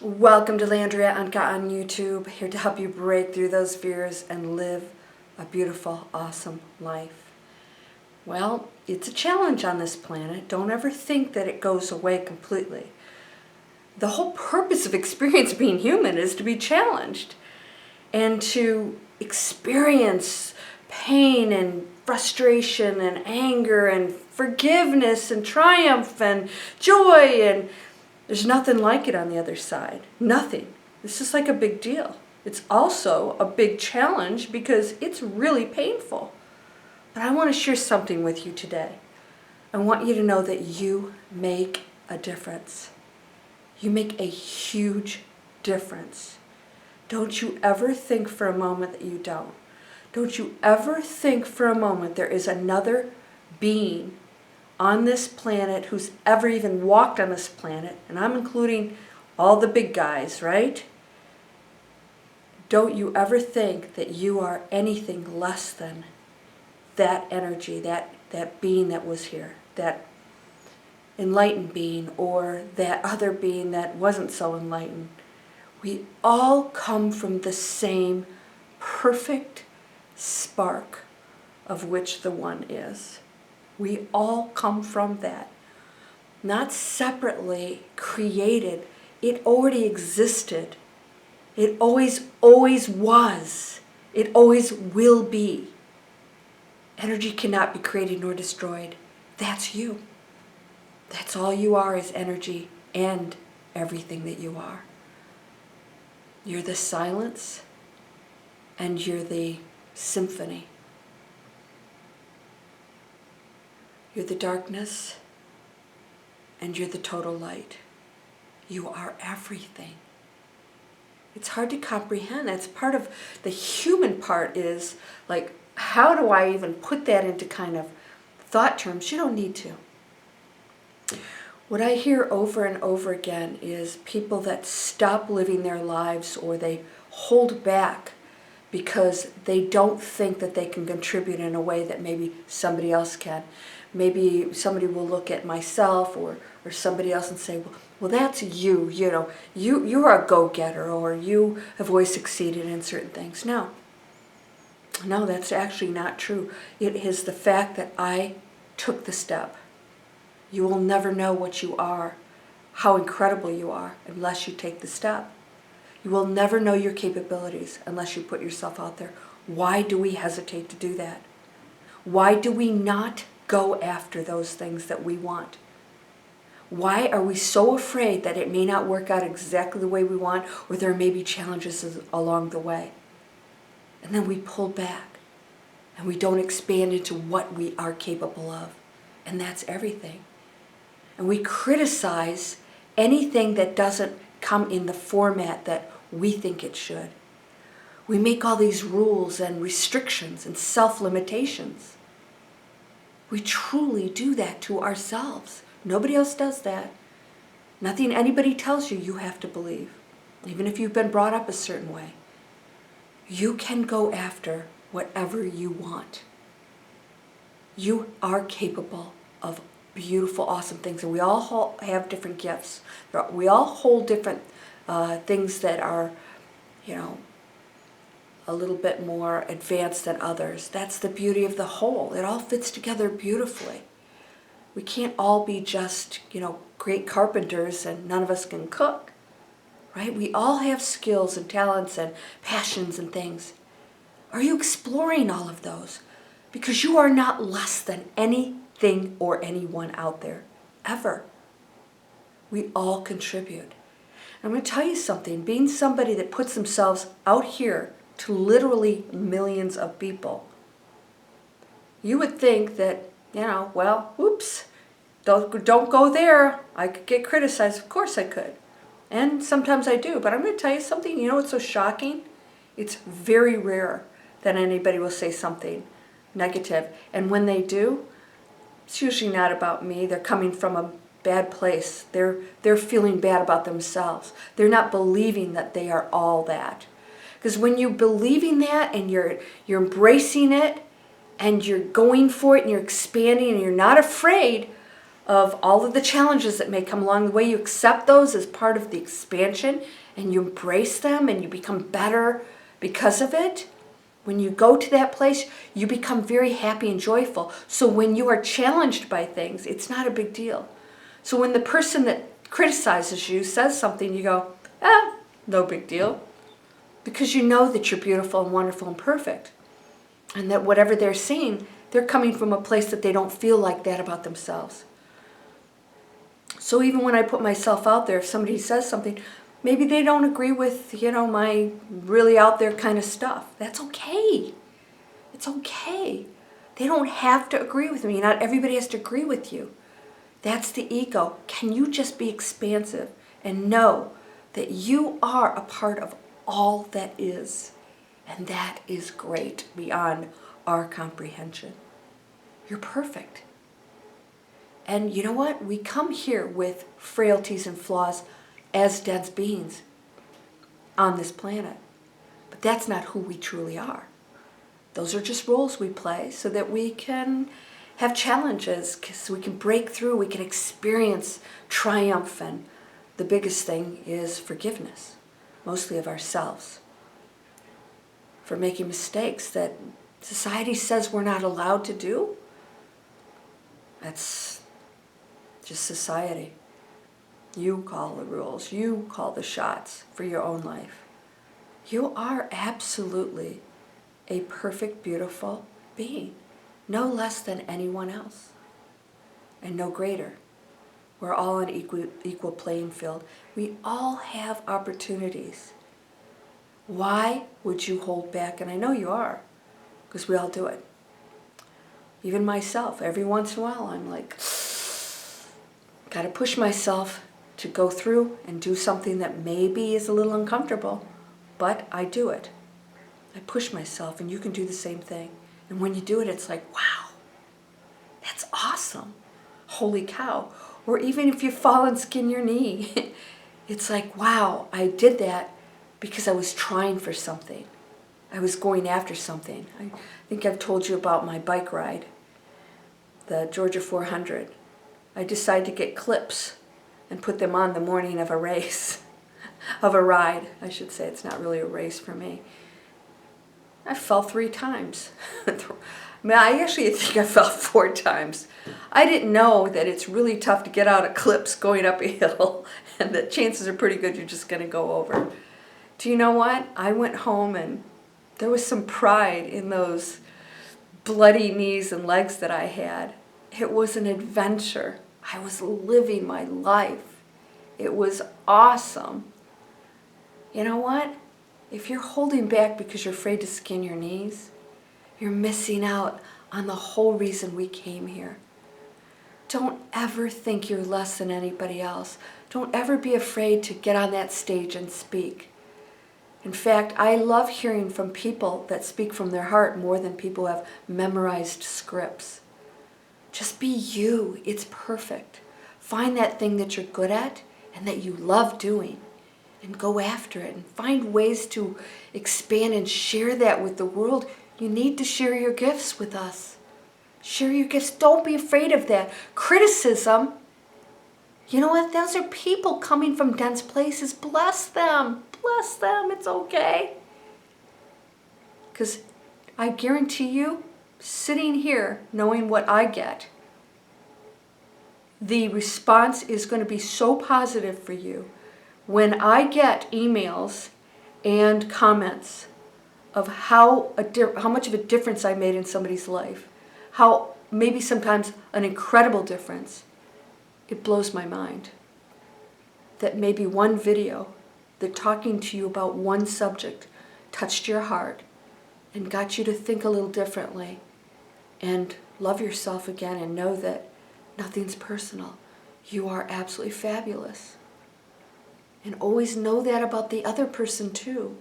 Welcome to Landria, Onkka on YouTube, here to help you break through those fears and live a beautiful, awesome life. Well, it's a challenge on this planet. Don't ever think that it goes away completely. The whole purpose of experience being human is to be challenged and to experience pain and frustration and anger and forgiveness and triumph and joy, and there's nothing like it on the other side. Nothing. This is like a big deal. It's also a big challenge because it's really painful. But I want to share something with you today. I want you to know that you make a difference. You make a huge difference. Don't you ever think for a moment that you don't. Don't you ever think for a moment there is another being on this planet who's ever even walked on this planet, and I'm including all the big guys, right? Don't you ever think that you are anything less than that energy, that being that was here, that enlightened being, or that other being that wasn't so enlightened. We all come from the same perfect spark of which the one is. We all come from that. Not separately created. It already existed. It always was. It always will be. Energy cannot be created nor destroyed. That's you. That's all you are, is energy and everything that you are. You're the silence and you're the symphony. You're the darkness, and you're the total light. You are everything. It's hard to comprehend. That's part of the human part, is like, how do I even put that into kind of thought terms? You don't need to. What I hear over and over again is people that stop living their lives, or they hold back because they don't think that they can contribute in a way that maybe somebody else can. Maybe somebody will look at myself or somebody else and say, well, that's you, you're a go-getter, or you have always succeeded in certain things. No, that's actually not true. It is the fact that I took the step. You will never know what you are, how incredible you are, unless you take the step. You will never know your capabilities unless you put yourself out there. Why do we hesitate to do that? Why do we not go after those things that we want? Why are we so afraid that it may not work out exactly the way we want, or there may be challenges along the way? And then we pull back and we don't expand into what we are capable of. And that's everything. And we criticize anything that doesn't come in the format that we think it should. We make all these rules and restrictions and self-limitations. We truly do that to ourselves. Nobody else does that. Nothing anybody tells you have to believe, even if you've been brought up a certain way. You can go after whatever you want. You are capable of beautiful, awesome things, and we all have different gifts. We all hold different things that are, a little bit more advanced than others. That's the beauty of the whole. It all fits together beautifully. We can't all be just, great carpenters and none of us can cook, right? We all have skills and talents and passions and things. Are you exploring all of those? Because you are not less than anything or anyone out there, ever. We all contribute. I'm going to tell you something. Being somebody that puts themselves out here to literally millions of people, you would think that, oops, don't go there. I could get criticized. Of course I could. And sometimes I do. But I'm going to tell you something. You know what's so shocking? It's very rare that anybody will say something negative. And when they do, it's usually not about me. They're coming from a bad place. They're feeling bad about themselves. They're not believing that they are all that. Because when you're believing that and you're embracing it and you're going for it and you're expanding and you're not afraid of all of the challenges that may come along the way. You accept those as part of the expansion, and you embrace them, and you become better because of it. When you go to that place, you become very happy and joyful. So when you are challenged by things, it's not a big deal. So when the person that criticizes you says something, you go, no big deal. Because you know that you're beautiful and wonderful and perfect. And that whatever they're saying, they're coming from a place that they don't feel like that about themselves. So even when I put myself out there, if somebody says something, maybe they don't agree with, my really out there kind of stuff. That's okay. It's okay. They don't have to agree with me. Not everybody has to agree with you. That's the ego. Can you just be expansive and know that you are a part of all that is? And that is great beyond our comprehension. You're perfect. And you know what? We come here with frailties and flaws as dense beings on this planet. But that's not who we truly are. Those are just roles we play so that we can have challenges, so we can break through, we can experience triumph. And the biggest thing is forgiveness, mostly of ourselves, for making mistakes that society says we're not allowed to do. That's just society. You call the rules. You call the shots for your own life. You are absolutely a perfect, beautiful being. No less than anyone else. And no greater. We're all on equal playing field. We all have opportunities. Why would you hold back? And I know you are, because we all do it. Even myself, every once in a while, I'm like, got to push myself to go through and do something that maybe is a little uncomfortable, but I do it. I push myself, and you can do the same thing. And when you do it, it's like, wow, that's awesome. Holy cow. Or even if you fall and skin your knee, it's like, wow, I did that because I was trying for something. I was going after something. I think I've told you about my bike ride, the Georgia 400. I decided to get clips and put them on the morning of a race, of a ride. I should say, it's not really a race for me. I fell 3 times. I actually think I fell 4 times. I didn't know that it's really tough to get out of clips going up a hill, and that chances are pretty good you're just going to go over. Do you know what? I went home, and there was some pride in those bloody knees and legs that I had. It was an adventure. I was living my life. It was awesome. You know what? If you're holding back because you're afraid to skin your knees, you're missing out on the whole reason we came here. Don't ever think you're less than anybody else. Don't ever be afraid to get on that stage and speak. In fact, I love hearing from people that speak from their heart more than people who have memorized scripts. Just be you. It's perfect. Find that thing that you're good at and that you love doing, and go after it and find ways to expand and share that with the world. You need to share your gifts with us. Share your gifts. Don't be afraid of that. Criticism, you know what? Those are people coming from dense places. Bless them. Bless them. It's okay. Because I guarantee you, sitting here knowing what I get, the response is going to be so positive for you. When I get emails and comments of how much of a difference I made in somebody's life, how maybe sometimes an incredible difference, it blows my mind. That maybe one video, that talking to you about one subject touched your heart and got you to think a little differently and love yourself again and know that nothing's personal. You are absolutely fabulous. And always know that about the other person too.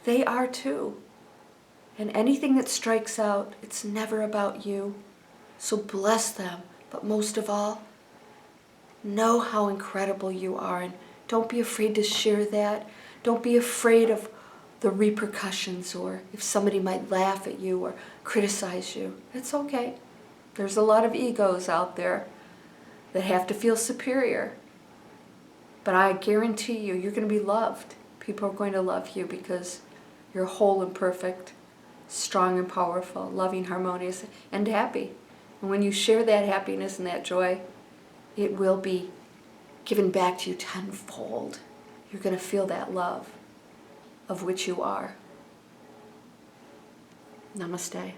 They are too. And anything that strikes out, it's never about you. So bless them. But most of all, know how incredible you are. And don't be afraid to share that. Don't be afraid of the repercussions, or if somebody might laugh at you or criticize you. It's okay. There's a lot of egos out there. that have to feel superior. But I guarantee you, you're going to be loved. People are going to love you because you're whole and perfect, strong and powerful, loving, harmonious, and happy. And when you share that happiness and that joy, it will be given back to you tenfold. You're going to feel that love of which you are. Namaste.